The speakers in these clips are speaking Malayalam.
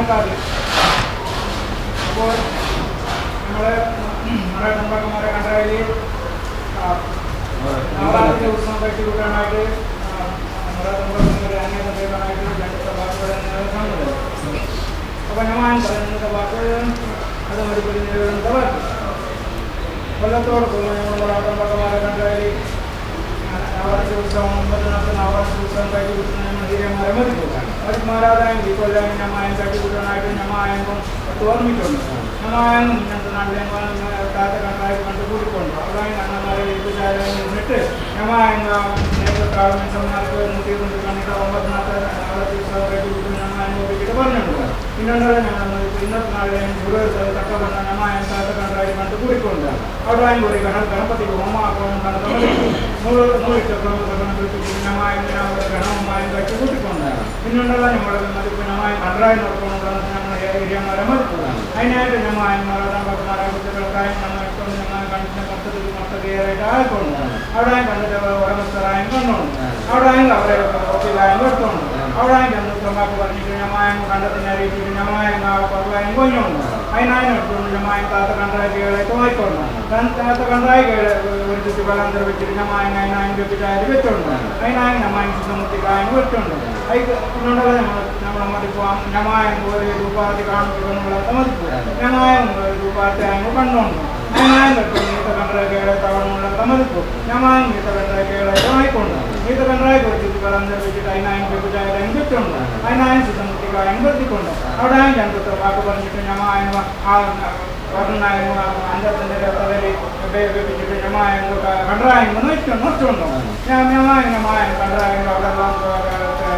കണക്കാക്കി. അപ്പോൾ നമ്മളെ മറാഠന്മാരെ കണ്ടാൽ നവരാത്രി ഉത്സവം കഴിച്ചു കൂട്ടാനായിട്ട് മറാഠന്മാരായിട്ട് രണ്ട് വാക്കുകൾ കാണുന്നത്. അപ്പോൾ ഞാൻ പറയുന്നത് വാക്ക് അത് ഒരു വാക്ക് കൊല്ലത്തോട് നമ്മൾ മറാഠന്മാരെ കണ്ടാൽ നവരാത്രി ഉത്സവം നവരാത്രി ഉത്സവം കഴിച്ചു കൂട്ടുന്ന നമ്മൾ ഹിരിയന്മാരെ മതിക്കൂട്ടാണ്. മതിമാരാതായും ഈ കൊല്ലം ഞമായം കഴിച്ചു കൂട്ടാനായിട്ട് ഞമായങ്കം ഓർമ്മിക്കുന്നു. ഞമായം ഇങ്ങനത്തെ നാട്ടിലെ കാത്ത കണ്ടായി കണ്ട് കൂട്ടിക്കൊണ്ടു. അവിടെയും കണ്ണന്മാരെ ഏൽപ്പിച്ചിട്ട് ഞമായങ്ക മനുഷ്യന്മാർക്ക് മുട്ടിക്കൊണ്ട് കണ്ടിട്ട് 9 നവരാത്രി ഉത്സവം കഴിച്ചു കൂട്ടുന്ന ഞമായം നോക്കിയിട്ട് പറഞ്ഞിട്ടുണ്ട്. പിന്നീട് ഞങ്ങൾ ഇന്നത്തെ നാളിലെ തക്ക പറഞ്ഞ ഞമായം കാത്ത കണ്ടായി കണ്ട് കൂട്ടിക്കൊണ്ട് അവിടെയും കൂടി ഗണപതി ഹോമാക്രമം നൂറിട്ട് ഞമായം ഗണവുമായും കഴിച്ച് കൂട്ടിക്കൊണ്ടാണ്. പിന്നുണ്ടല്ല നമ്മുടെ ഞമായം കണ്ടായി നോക്കുകൊണ്ടാണ് നമ്മൾ ഹിരിയന്മാരെ മതിക്കുകയാണ്. അതിനായിട്ട് ഞമായം മറാഠന്മാരെ കുട്ടികൾക്കായും നമ്മൾ ഞങ്ങൾ കണ്ടിട്ട് മൊത്തത്തിലായിട്ട് ആയിക്കൊണ്ടാണ്. അവിടെയും കണ്ടിട്ട് ഉടമസ്ഥരായും കണ്ടുകൊണ്ട് അവിടെയും അവരെ ഒപ്പിലായും കൊടുത്തുകൊണ്ട് അവിടെയും ചെന്ന് പറഞ്ഞിട്ട് ഞമായം കണ്ടതിനെ അറിയിച്ചിട്ട് ഞമായം കുറവായും കൊഞ്ഞുകൊണ്ട് അതിനായും എടുത്തുകൊണ്ട് ഞമായം കാത്ത കണ്ടായികളെ തോന്നിക്കൊണ്ടാണ്. കാത്ത കണ്ടായികളെ ഒരു ചുറ്റി പലാന്തരം വെച്ചിട്ട് ഞമായം അതിനായും വെപ്പിച്ചായാലും വെച്ചുകൊണ്ടാണ്. അതിനായും ഞമായം ശുദ്ധമുത്തിക്കായും വെച്ചുകൊണ്ട് അതിനുണ്ടല്ലോ നമ്മളെ മതിപ്പോവാം. ഞമായം ഒരു രൂപാത്തി കാണുമ്പോൾ മതിപ്പോ ഞമായം രൂപാത്തി ആകുമ്പോൾ കണ്ടുകൊണ്ട് ഞമായം വെട്ടുകൊണ്ട് ഈത്ത കണ്ടായികളെ തവണമുള്ള മതിപ്പോ ഞമായം ഈത്ത കണ്ടായികളെ തോന്നിക്കൊണ്ട് ഈത്ത കണ്ടായി കൊടുത്തിട്ട് പലാന്തരം വെച്ചിട്ട് അതിനായും വെപ്പിച്ചായാലും വെച്ചുകൊണ്ട് അതിനായും ശുദ്ധമുത്തിക്കായും വെത്തിക്കൊണ്ട് അവിടെയും രണ്ടത്തെ വാക്ക് പറഞ്ഞിട്ട് ഞമായം പറഞ്ഞായും അഞ്ചത്തിൻ്റെ തലയിൽ വെപ്പിച്ചിട്ട് ഞമായം കണ്ടായും നിർച്ചുണ്ടോ ഞമായം കണ്ടായും അവിടെല്ലാം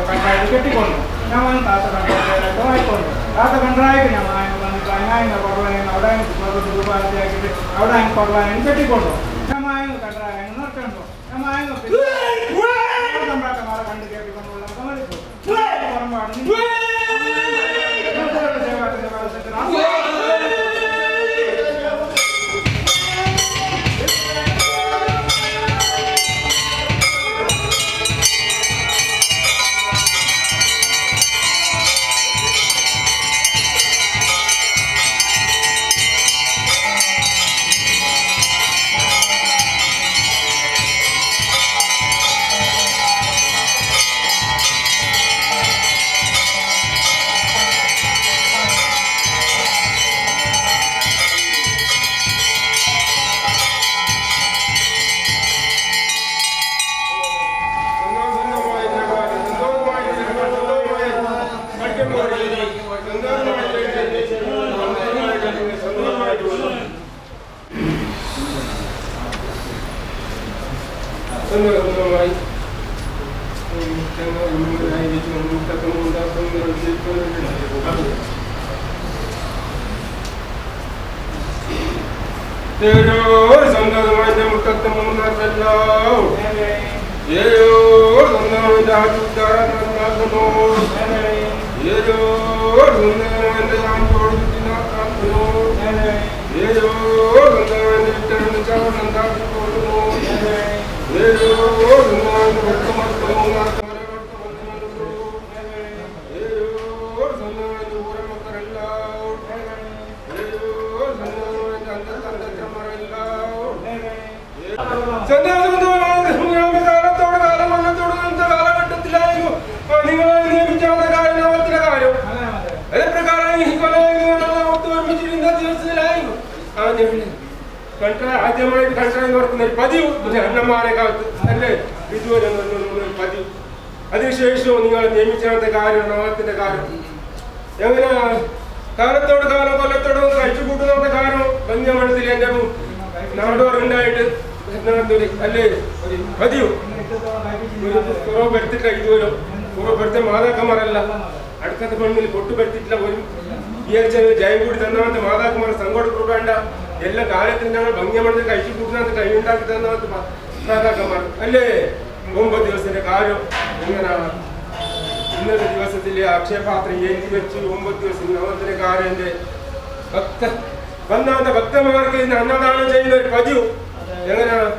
കണ്ടായി കെട്ടിക്കൊണ്ട് ഞമായം കാത്ത കണ്ടായിട്ട് വായിക്കൊണ്ട് കാത്ത കണ്ടായിട്ട് ഞമായം വന്നിട്ട് അതിനായും കുറവായും അവിടെയും രൂപാത്തിയാക്കിയിട്ട് അവിടെയും കുറവായും കെട്ടിക്കൊണ്ടു ഞമായം കണ്ടായും നിർച്ചുണ്ടോ ഞമായം ഉണ്ടാക്കന്മാരെ കണ്ട് കേട്ടിക്കൊണ്ടുള്ള ഗമനിച്ചു പുറമ്പാട് ആദ്യമായിട്ട് കണ്ടായി നടക്കുന്ന ഒരു പതിവ് അന്നമാരെ കാലത്ത് അല്ലേ ഇതുവരെ പതിവ്. അതിനുശേഷവും നിങ്ങൾ നിയമിച്ചാത്ത കാര്യം നവത്തിന്റെ കാര്യം എങ്ങനെ കാലത്തോട് കാലം കൊല്ലത്തോടും കഴിച്ചു കൂട്ടുന്ന കാര്യം ബന്ധ്യമഠത്തിൽ എൻ്റെ നാടോറുണ്ടായിട്ട് അല്ലേ ഒരു പതിവ് കുറവുപെടുത്തിട്ടില്ല. ഇതുവരെ കുറവുപെടുത്തിയ മാതാക്കന്മാരല്ല അടുത്ത പെണ്ണിൽ പൊട്ടുപെടുത്തിട്ടില്ല. ഒരു വിചാരിച്ച ജയം കൂടി തന്നവന്റെ മാതാക്കന്മാർ സങ്കോട് കൂടേണ്ട എല്ലാ കാലത്തും ഞങ്ങൾ ഭംഗിയമഠത്തിൽ കഴിച്ചു കൂട്ടുന്നത് കൈയുണ്ടാക്കി തന്നവർക്ക് മാതാക്കന്മാർ അല്ലേ. 9 ദിവസത്തിന്റെ കാര്യം എങ്ങനെയാണ് ഇന്നത്തെ ദിവസത്തിലെ അക്ഷയപാത്രം ഏറ്റി വെച്ച് 9 ദിവസം നവത്തിന്റെ കാര്യം വന്നാന്റെ ഭക്തന്മാർക്ക് ഇന്ന് അന്നദാനം ചെയ്യുന്ന ഒരു പതിവ് എങ്ങനെയാണ്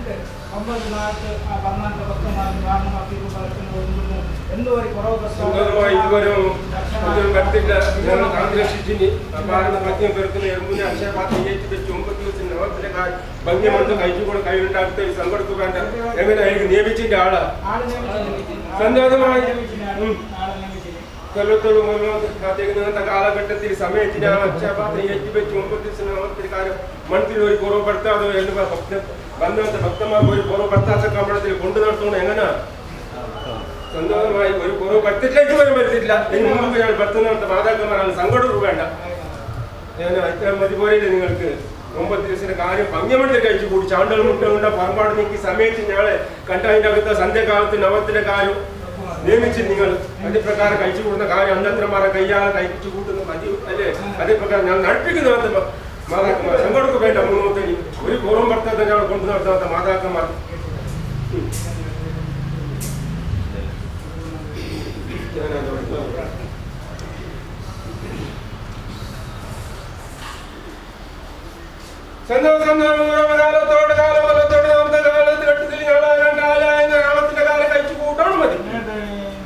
9 14 കാരണമാക്കിയിട്ട് പലർക്കും ഒന്നുന്നു എന്തുവരെ കുറവ് ഭംഗിമണ്ട് കഴിച്ചുകൂടെ കൈയുണ്ടാക്കി സംഘടിപ്പിക്കേണ്ട എങ്ങനെയായിരിക്കും നിയമിച്ചിന്റെ ആള് സന്ദേശമായി കൊല്ലത്തോടും ഇങ്ങനത്തെ കാലഘട്ടത്തിൽ സമയത്തിന് അക്ഷയപാത്രം ഏറ്റുവെച്ച് 9 ദിവസം കാര്യം മനസ്സിൽ ഒരു കുറവുപെടുത്താതെ ബന്ധത്തെ ഭക്തന്മാർക്ക് ഒരു കുറവുപെടുത്താത്ത കമ്പളത്തിൽ കൊണ്ടു നടത്തുന്നത് എങ്ങനെയാ സ്വന്തമായി ഒരു കുറവ് പറ്റിലേക്ക് വരെ പറ്റില്ല. ഇതിന് മുമ്പ് ഞാൻ 10 നടത്ത മാതാക്കന്മാരാണ് സങ്കടം വേണ്ട. ഞാൻ അത്ര മതി പോലെയില്ല നിങ്ങൾക്ക് 9 ദിവസത്തിന്റെ കാര്യം ഭംഗിമണ്ട് കഴിച്ചു കൂടി ചാണ്ടൽ മുട്ട കൊണ്ട് പറമ്പാട് നീക്കി സമയത്ത് ഞങ്ങളെ കണ്ടതിന്റെ അകത്ത് സന്ധ്യകാലത്ത് നവത്തിന്റെ കാര്യം നിയമിച്ച് നിങ്ങൾ അതേപ്രകാരം കഴിച്ചു കൂടുന്ന കാര്യം അന്നത്രമാരെ കയ്യാതെ കഴിച്ചു കൂട്ടുന്ന പതിവ് അല്ലേ? അതേപ്രകാരം ഞാൻ നടപ്പിക്കുന്ന മാതാക്കന്മാർ സങ്കടക്ക് വേണ്ട മുന്നോട്ടേക്ക് ഒരു കുറവും ഭർത്താത്ത ഞങ്ങൾ കൊണ്ടു നടത്താത്ത മാതാക്കന്മാർ കാലത്തോട് കാലത്തോട് നമ്മുടെ കാലത്ത് ഘട്ടത്തിൽ കാലത്തിന്റെ കാലം കഴിച്ചു കൂട്ടണം മതി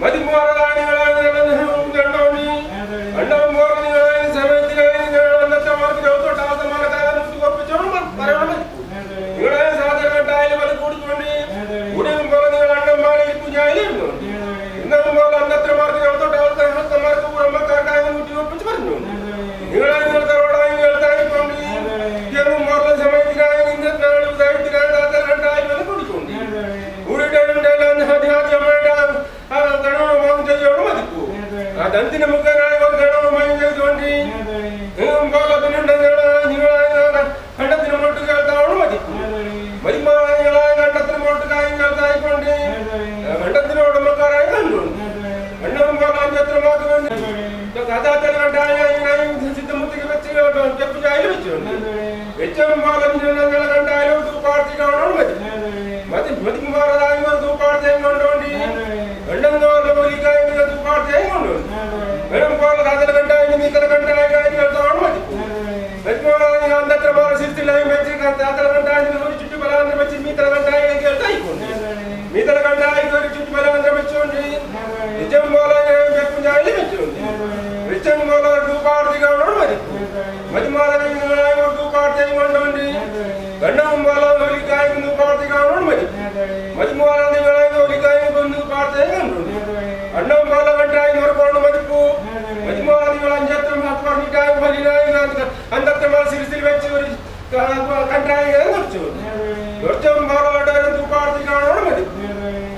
മതി രണ്ടാം പോറ സമയത്തിനായി അന്നത്തെ പറയണം നിങ്ങളെ സാധാരണ അത് കൂടിക്കൊണ്ട് ഉടനും പോലെ നിങ്ങൾ അണ്ണന്മാരെ കുഞ്ഞായിരുന്നു ഇന്നും പോലെ അന്നത്രമാർക്ക് തൊട്ടമാർക്ക് കുടുംബക്കാർക്കായ കുട്ടി ഒപ്പിച്ച് പറഞ്ഞു നിങ്ങളെ നിങ്ങളുടെ കേൾത്തായിക്കൊണ്ട് സമയത്തിനായി സാഹിത്യത്തിനായി കുടിക്കൊണ്ട് മതിപ്പൂ ആ ദന്തിന് മുഖനായി ഒരു ഗണവുമായി ചെയ്തുകൊണ്ട് കണ്ടത്തിന് മുട്ട് കേൾത്താവണം മതിപ്പൂ മതിമാങ്ങളായ കണ്ടത്തിന് മുട്ട് കാര്യം കേൾത്തായിക്കൊണ്ട് കണ്ടത്തിനോടുമ്പക്കാരായി കണ്ടുകൊണ്ട് എണ്ണവും പോലെ അഞ്ചത്രമാക്ക് വേണ്ടി കഥാത്തല കണ്ടായ സിദ്ധമുത്തിക്ക് വെച്ച് ചെപ്പിച്ചായാൽ വെച്ചുകൊണ്ട് ഏറ്റവും പോലെ കണ്ടായാലും തൂപ്പാർത്തി കാണണം മതി മതി മതിമാറതായി തൂപ്പാർത്തേയും കൊണ്ടുകൊണ്ട് എണ്ണം പോലിക്കായ തൂപ്പാർത്തേയും കൊണ്ടുകൊണ്ട് വെറും പോലെ കഥല കണ്ടായാലും മീത്തല കണ്ടായ കേൾത്തോണം മതി അന്നത്ര പോലെ സിരിച്ചില്ലായും വെച്ച് കഥാത്തല കണ്ടായാലും ഒരു ചുറ്റുപലാന്തരം വെച്ച് മീത്തല കണ്ടായ കേൾത്തായിക്കൊണ്ട് മീത്തല കണ്ടായ ഒരു ചുറ്റുപലാന്തരം വെച്ചുകൊണ്ട് നിജം പോലെ വെപ്പുഞ്ചായാലും വെച്ചുകൊണ്ട് റിച്ചം പോലെ തൂപ്പാർത്തി കാണണം മതി മതിമാറങ്ങളായ തൂപ്പാർത്തേയും കൊണ്ടുകൊണ്ട് എണ്ണവും പോലെ ഒലിക്കായും തൂപ്പാർത്തി കാണണം മതി മതിമാറങ്ങളായ ഒലിക്കായും തൂപ്പാർത്തേയും കൊണ്ടുകൊണ്ട് എണ്ണവും പോലെ കണ്ടായി നോർക്കൊണ്ട് മതിപ്പൂ മതിമാറങ്ങൾ അഞ്ചത്രം പറഞ്ഞിട്ടായും വലിയായും അന്തത്തമാ സിരിസിൽ വെച്ച് ഒരു കണ്ടായി നിർച്ചു നിർച്ചവും പോലെ തൂപ്പാർത്തി കാണണം മതി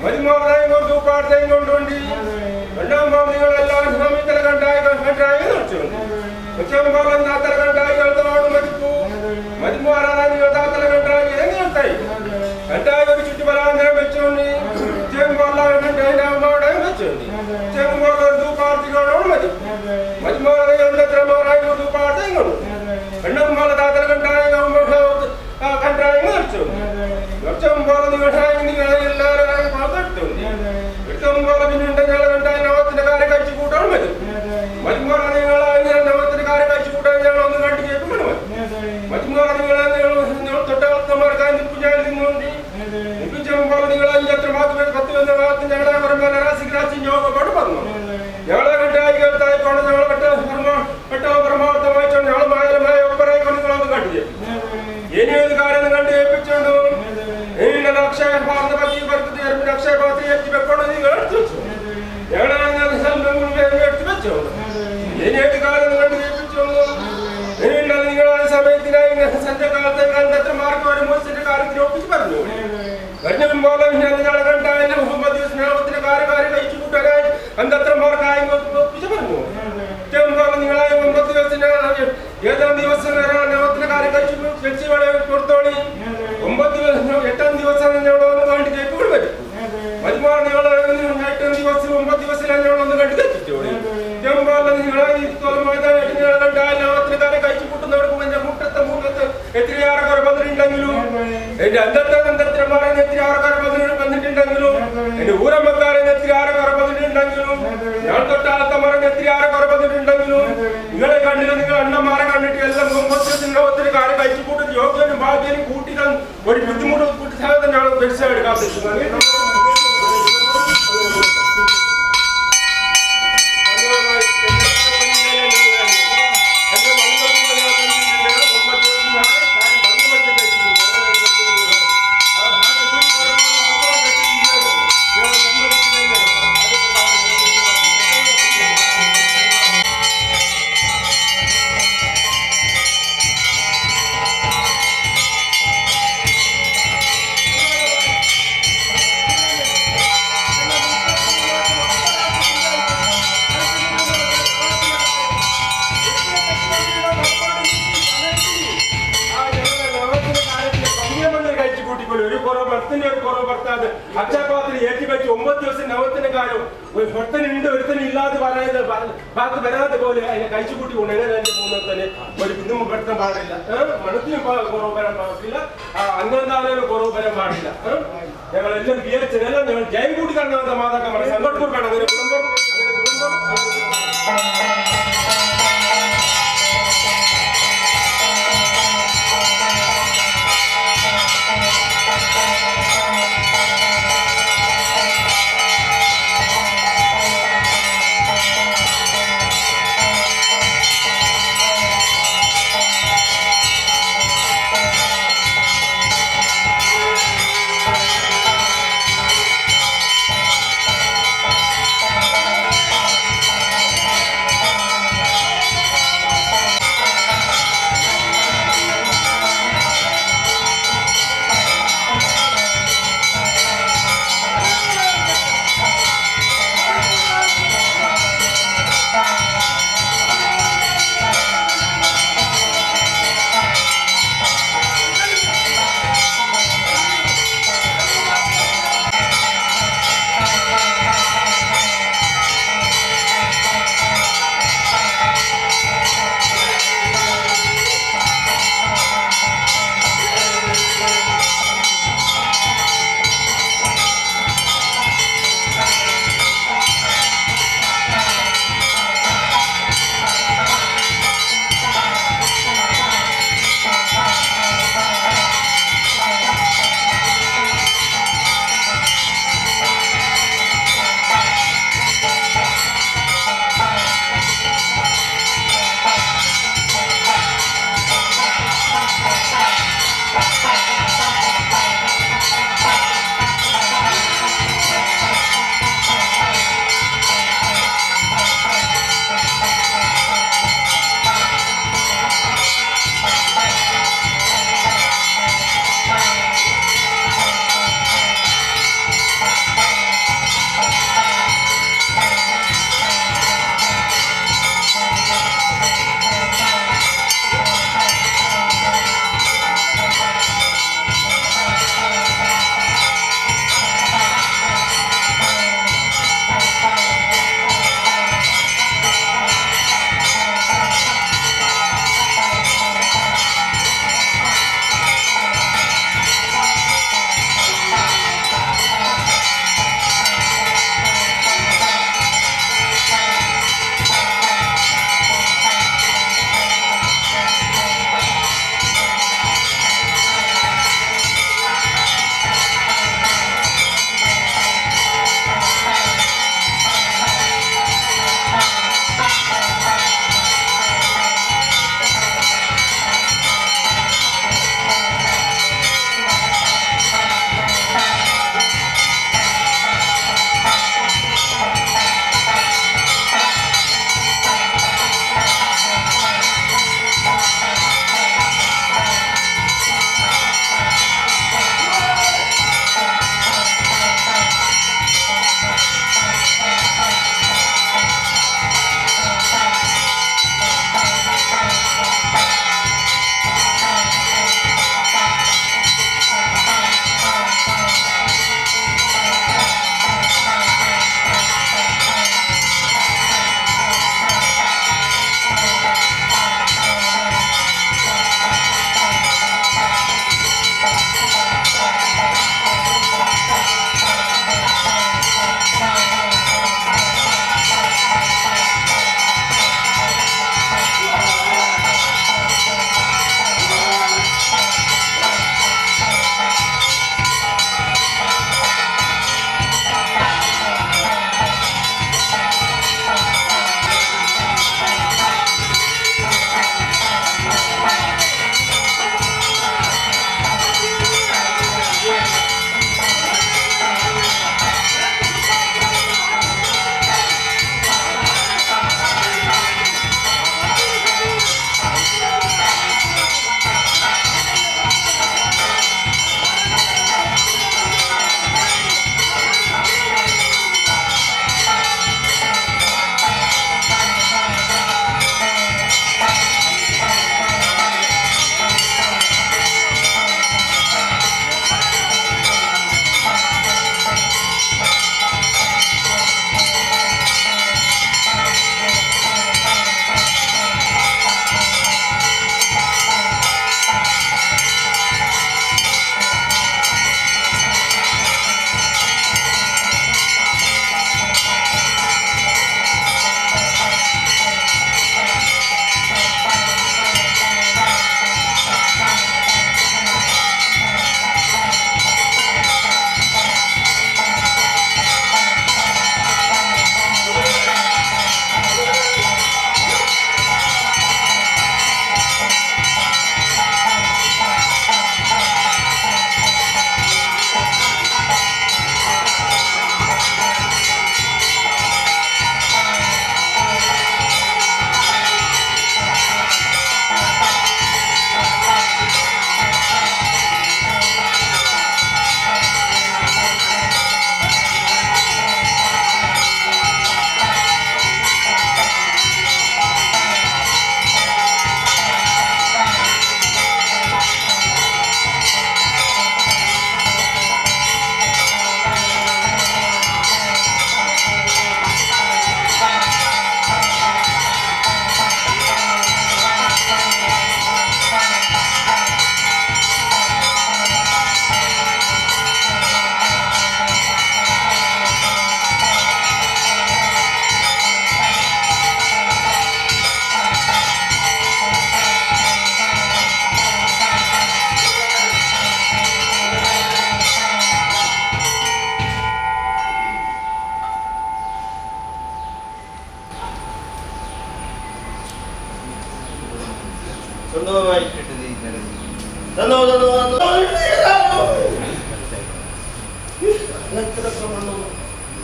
മതിമാറയും തൂപ്പാർത്തേയും കൊണ്ടുകൊണ്ട് എണ്ണവും നിങ്ങളെല്ലാം സമയത്തല കണ്ടായി നിർച്ചു ഉച്ചവും പോലെ താത്തല കണ്ടായി കേൾത്തോണം മതിപ്പൂ മതിമാറാൻ താത്തല കണ്ടായി കേൾത്തായി കണ്ടായി ഒരു ചുറ്റുപലാന്തരം വെച്ചുകൊണ്ട് ചെമ്പോടെ വെച്ചുകൊണ്ട് ചെമ്പോടെ തൂപ്പാർത്തി കാണണം മതി മതിമാറെ അന്തത്രമാറായി തൂപ്പാർത്തേയും കൊണ്ടു എണ്ണം പോലെ താത്തല കണ്ടായി കണ്ടായി നിർച്ചു നിർച്ചവും പോലെ നിങ്ങളെ എല്ലാവരും പാത്തെടുത്തുണ്ട് എടുത്തവും പോലെ പിന്നുണ്ട് ഞങ്ങൾ കണ്ടായി നവത്തിന്റെ കാര്യം കഴിച്ചു കൂട്ടണം മതി മതിമാറ നിങ്ങളെ നവത്തിന്റെ കാര്യം കഴിച്ചു കൂട്ടാൻ ഞങ്ങൾ ഒന്ന് കണ്ടു കേൾക്കുമ്പോൾ മതി മതിമാറ നിങ്ങളെ തൊട്ടമാർക്കായി നിൽപ്പിച്ചാൽ നിന്നുകൊണ്ട് നിൽപ്പിച്ചും പോലെ നിങ്ങൾ അഞ്ചത്ര മാസം 10 എന്ന ഭാഗത്ത് ഞങ്ങളെ രാശിരാശി യോഗോട് പറഞ്ഞു ഞങ്ങളെ കണ്ടായി കേൾത്തായിക്കൊണ്ട് ഞങ്ങളെ പരമാർത്ഥം വായിച്ചോണ്ട് ഞങ്ങൾ മായമായ ഒപ്പരായിക്കൊണ്ട് നിങ്ങളൊന്ന് കണ്ടു ഇനിയൊരു കാര്യം കണ്ട് ഏൽപ്പിച്ചോണ്ടു അക്ഷയപാത്ര പറ്റി അക്ഷയപാത്രി എത്തി വെക്കൊണ്ട് നിങ്ങൾ എടുത്തു വെച്ചു ഞങ്ങളെ എടുത്തു വെച്ചോ ഇനിയൊരു കാര്യം കണ്ട് ഏൽപ്പിച്ചോണ്ടു നിങ്ങളെ സമയത്തിനായി സന്ധ്യകാലത്തെ കണ്ടത്രമാർക്ക് ഒരു മോശത്തിന്റെ കാര്യത്തിൽ ഒപ്പിച്ച് പറഞ്ഞു കഴിഞ്ഞതും പോലെ ഞങ്ങളെ കണ്ടായ മുഹമ്മദ് ദിവസത്തിന്റെ കാര്യകാര്യം കഴിച്ചു കൂട്ടാനായി അന്തത്രമാർക്കായി ഒപ്പിച്ച് പറഞ്ഞു ഏറ്റവും പോലെ നിങ്ങളായ 9 ദിവസത്തിന് ഏതാം ദിവസം നവത്തിന്റെ കാര്യം കഴിച്ചു വെച്ച് കൊടുത്തോളി 9 ദിവസം 8ാം ദിവസം ഞങ്ങളൊന്ന് കണ്ടു കേൾക്കുമ്പോൾ വരും മതിമാർ നിങ്ങൾ 8 ദിവസം 9 ദിവസം ഞങ്ങളൊന്ന് കണ്ടു കേൾപ്പിച്ചോളി ഏറ്റവും പോലെ നിങ്ങളെ നവത്തിന്റെ കാര്യം കഴിച്ചു കൂട്ടുന്നവർക്ക് എന്റെ മുട്ടത്തെ എത്രയാറ് കുറവ് വന്നിട്ടുണ്ടെങ്കിലും എന്റെ അന്തത്രമാരെ എത്ര ആൾക്കാർ വന്നിട്ടുണ്ടെങ്കിലും എന്റെ ഊരമ്മക്കാരെ എത്ര ആൾക്കാർ വന്നിട്ടുണ്ടെങ്കിലും ഞാൻ തൊട്ടാളത്തമാരെ എത്ര ആൾക്കാർ വന്നിട്ടുണ്ടെങ്കിലും നിങ്ങളെ കണ്ടില്ല നിങ്ങൾ അണ്ണന്മാരെ കണ്ടിട്ട് എല്ലാം ഒത്തിരി കാര്യം കഴിച്ചു കൂട്ടുന്ന യോഗ്യനും എല്ലാത്തിനും കൂട്ടിക്കാൻ ഒരു ബുദ്ധിമുട്ട് കൂട്ടിച്ചാൽ തന്നെയാണ് പൈസ എടുക്കാൻ പറ്റുന്നത്. അക്ഷയപാത്രം ഏറ്റി വെച്ച് 9 ദിവസം നവത്തിന്റെ കാലം ഒരുത്തനുണ്ട് ഒരുത്തനില്ലാതെ ഭാഗത്ത് വരാതെ പോലെ അതിനെ കഴിച്ചു കൂട്ടി കൊണ്ട് എങ്ങനെ എന്റെ മൂന്നത്തിന് ഒരു ബുദ്ധിമുട്ടും പാടില്ല. മണത്തിനും കുറവ് വരാൻ പാടില്ല, അന്നദാനം കുറവ് വരാൻ പാടില്ല. ഞങ്ങളെല്ലാം വിചാരിച്ചതെല്ലാം ഞങ്ങൾ ജയം കൂട്ടി കണ്ടാത്ത മാതാക്കന്മാരെ സങ്കടക്കൂർ വേണം. അങ്ങനെ കുടുംബം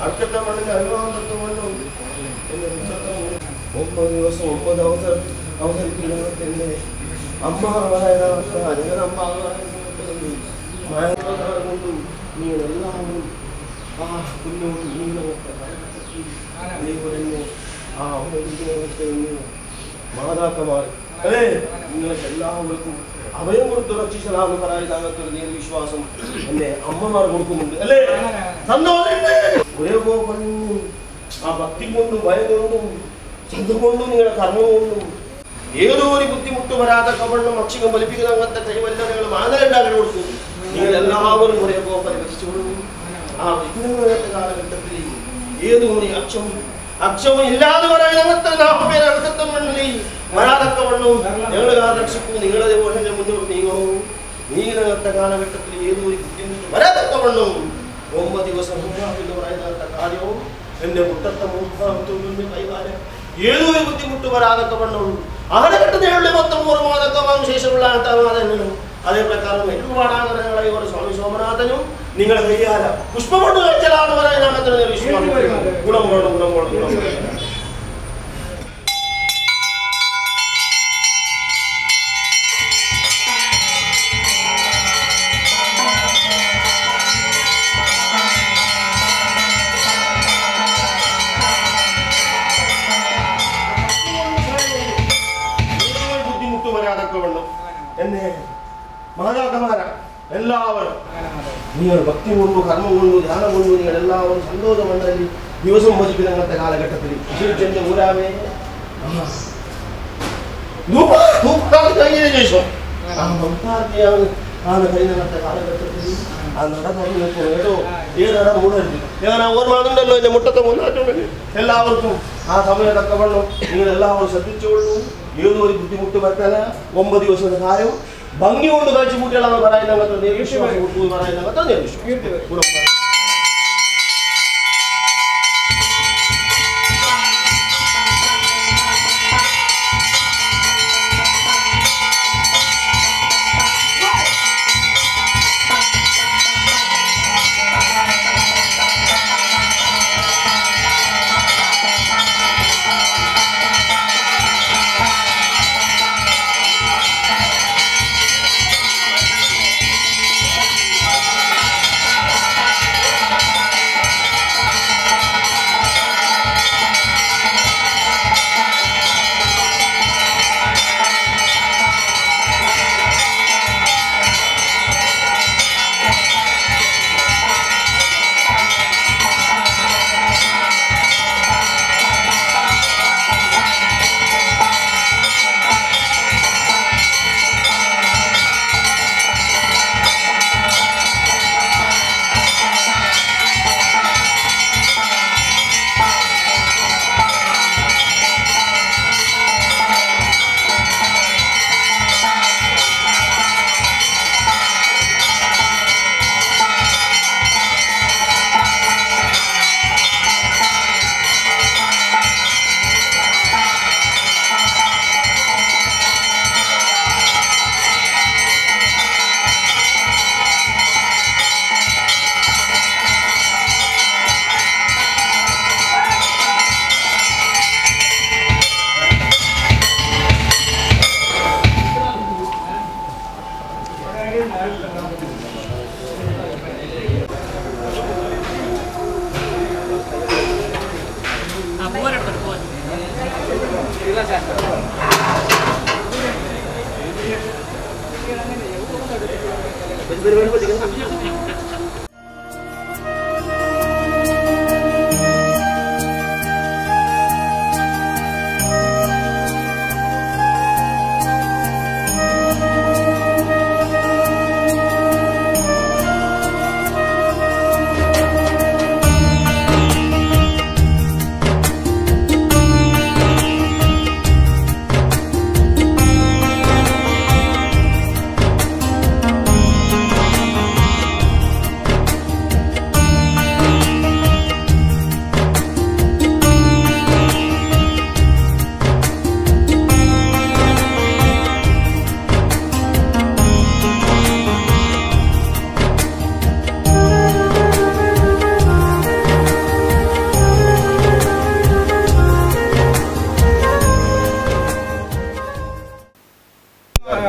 അടുത്ത മണ്ണിന്റെ അനുഭവം മണ്ണും 9 ദിവസം 9 അവസരിപ്പിക്കുന്ന അമ്മാവായ കൊണ്ടും നിങ്ങളെല്ലാവരും ആ കുഞ്ഞോട് അതേപോലെ ആ മാതാക്കന്മാർ അല്ലേ നിങ്ങൾക്ക് എല്ലാവർക്കും അഭയം കൊടുത്ത് രക്ഷിച്ചതാണെന്ന് പറയാൻ താങ്കൾക്കൊരു നേർവിശ്വാസം എന്റെ അമ്മമാർ കൊടുക്കുന്നുണ്ട് അല്ലേ? സന്തോഷം ആ ഭക്തി കൊണ്ടും ഭയം കൊണ്ടും ശ്രദ്ധ കൊണ്ടും നിങ്ങളുടെ കർമ്മം കൊണ്ടും ഏതോ ഒരു ബുദ്ധിമുട്ട് വരാതെ കവണ്ണം അക്ഷികം ഫലിപ്പിക്കുന്ന അങ്ങനത്തെ കൈവല്ലനങ്ങൾ മാനലുണ്ടാക്കി കൊടുത്തു. നിങ്ങൾ എല്ലാവരും ഒരേ പോലെ രക്ഷിച്ചുകൊള്ളു. ആ വിഘ്നങ്ങളുടെ കാലഘട്ടത്തിൽ ഏതോ ഒരു അക്ഷവും ഇല്ലാതെ പറയാൻ അങ്ങനത്തെ നാമപേരകത്തം മണ്ണിൽ വരാതൊക്കെ വണ്ണവും ഞങ്ങൾ രക്ഷിക്കും. നിങ്ങളെ പോലെ മുന്നോട്ട് നീങ്ങണവും നീങ്ങനത്തെ കാലഘട്ടത്തിൽ ഏതോ ഒരു ബുദ്ധിമുട്ട് വരാതൊക്കെ വണ്ണവും 9 ദിവസം എന്ന് പറയുന്ന കാര്യവും എന്റെ മുട്ടത്തെ മൂന്നാമത്തെ കൈകാര്യം ഏതോ ഒരു ബുദ്ധിമുട്ട് വരാതൊക്കെ വണ്ണവും ആനഘട്ടത്തിലുള്ള മൊത്തം പൂർവ്വമാതൊക്കെ ശേഷമുള്ള ആട്ടമാതങ്ങളും അതേ പ്രകാരം ഒരുപാടാഗ്രഹങ്ങളായി ഒരു സ്വാമി സോമനാഥനും നിങ്ങൾ കയ്യാല പുഷ്പം കൊണ്ട് കഴിച്ചാലാണ് പറയാൻ വിശ്വാസം ഗുണം വേണം. ബുദ്ധിമുട്ട് വരാതൊക്കെ വേണം എന്നെ മാതാക്കന്മാരാ എല്ലാവരും നിങ്ങൾ ഭക്തി കൊണ്ടു കർമ്മം കൊണ്ടു ധ്യാനം കൊണ്ടു നിങ്ങൾ എല്ലാവരും സന്തോഷമണ്ഡലി ദിവസം ഭജിക്കുന്ന അങ്ങനത്തെ കാലഘട്ടത്തിൽ വിശേഷിച്ചെന്റെ ഊരാമേ കഴിഞ്ഞതിന് ശേഷം ആണ് കഴിഞ്ഞത്തെ കാലഘട്ടത്തിൽ ആ നട തുറന്നു കേട്ടോ ഏതട മൂടരുത് ഞാൻ ഓർമ്മയുണ്ടല്ലോ എന്റെ മുട്ടത്തെ മുന്നാറ്റുണ്ടല്ലോ എല്ലാവർക്കും ആ സമയത്തൊക്കെ വെള്ളം നിങ്ങൾ എല്ലാവരും ശ്രദ്ധിച്ചോളൂ. ഏതോ ഒരു ബുദ്ധിമുട്ട് പറ്റാന 9 ദിവസത്തെ കാര്യം ഭംഗി കൊണ്ട് കഴിച്ചു കൂട്ടികളാണ് പറയുന്നത് പറയുന്നത്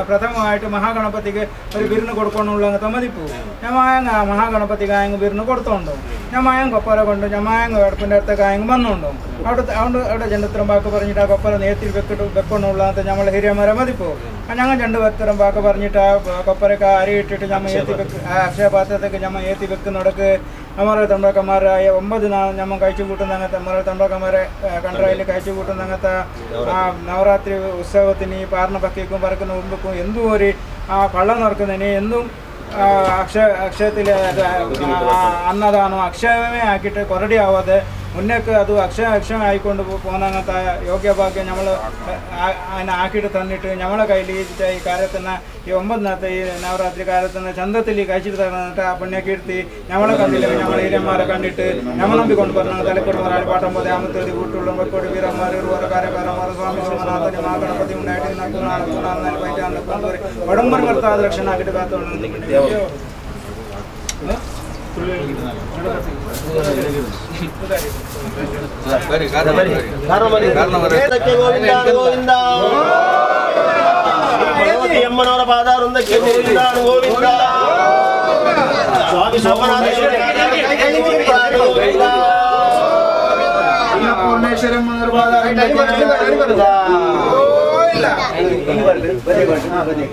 പ്രഥമമായിട്ട് മഹാഗണപതിക്ക് ഒരു വിരുന്ന് കൊടുക്കണമെന്നുള്ള തമതിപ്പു ഞമായങ്ങ മഹാഗണപതിക്കായങ്ങ് വിരുന്ന് കൊടുത്തോണ്ടോ ഞമായം കൊപ്പര കൊണ്ട് ഞമായങ്ങ് അടുപ്പിൻ്റെ അടുത്ത കായങ്ങ് വന്നോണ്ടോ അവിടെ ജണ്ടത്തിരം വാക്ക് പറഞ്ഞിട്ട് ആ കൊപ്പര നേരത്തിൽ വെക്കണമെന്നുള്ളത് നമ്മൾ ഹിരിയന്മാരെ മതിപ്പോ ഞങ്ങൾ രണ്ട് വെത്തരം വാക്ക് പറഞ്ഞിട്ട് ആ കൊപ്പരക്ക് അരിയിട്ടിട്ട് ഞമ്മ ഏത്തി വെക്ക് അക്ഷയപാത്രത്തേക്ക് ഞമ്മ ഏത്തി വെക്കുന്നിടക്ക് നമ്മുടെ തമ്പ്രാക്കന്മാരായ 9 നാൾ ഞമ്മ കഴിച്ചു കൂട്ടുന്നങ്ങനത്തെ നമ്മുടെ തമ്പ്രാക്കന്മാരെ കണ്ട്രയിൽ കഴിച്ചു കൂട്ടുന്നങ്ങനത്തെ ആ നവരാത്രി ഉത്സവത്തിന് പാർണ പക്കിക്കും പറക്കുന്ന മുമ്പക്കും എന്തും ഒരു ആ പള്ളം നടക്കുന്നതിന് എന്തും അക്ഷയത്തിൽ അന്നദാനം അക്ഷയമേ ആക്കിയിട്ട് കൊറടി ആവാതെ മുന്നേക്ക് അത് അക്ഷയം ആയിക്കൊണ്ട് പോകുന്നങ്ങനത്തെ യോഗ്യഭാഗ്യം നമ്മൾ അതിനെ ആക്കിയിട്ട് തന്നിട്ട് നമ്മളെ കയ്യിൽ ഈ കാര്യത്തിന് ഈ 9 ഈ നവരാത്രി കാലത്തിന് ചന്തത്തിൽ കഴിച്ചിട്ട് തന്നിട്ട് ആ പുണ്യകീർത്തി നമ്മളെ കണ്ടില്ലെങ്കിൽ നമ്മളെ ഹീരന്മാരെ കണ്ടിട്ട് നമ്മൾ നമ്പിക്കൊണ്ട് പറഞ്ഞ തലക്കുറമാർ പാട്ടം പോലെ ആമത്തേടി കൂട്ടുള്ള വെക്കോട് വീരന്മാർ കാര്യക്കാരന്മാർ സ്വാമി സോമനാഥന് മഹാഗണപതി ഉണ്ടായിട്ട് നടക്കുന്ന പൈറ്റാന്ന് വടംബർ കർത്താവ് രക്ഷനാക്കിയിട്ട് കാത്തോണ്ട് ಅಮ್ಮನವರ ಪಾದಾರೊಂದಕ್ಕೆ ಗೋವಿಂದ ಸ್ವಾಮಿ ಸೋಮನಾಥೇಶ್ವರಿ പൂർണ്ണേശ്വരമ്മ പാദാരൊക്കെ ഗണപതി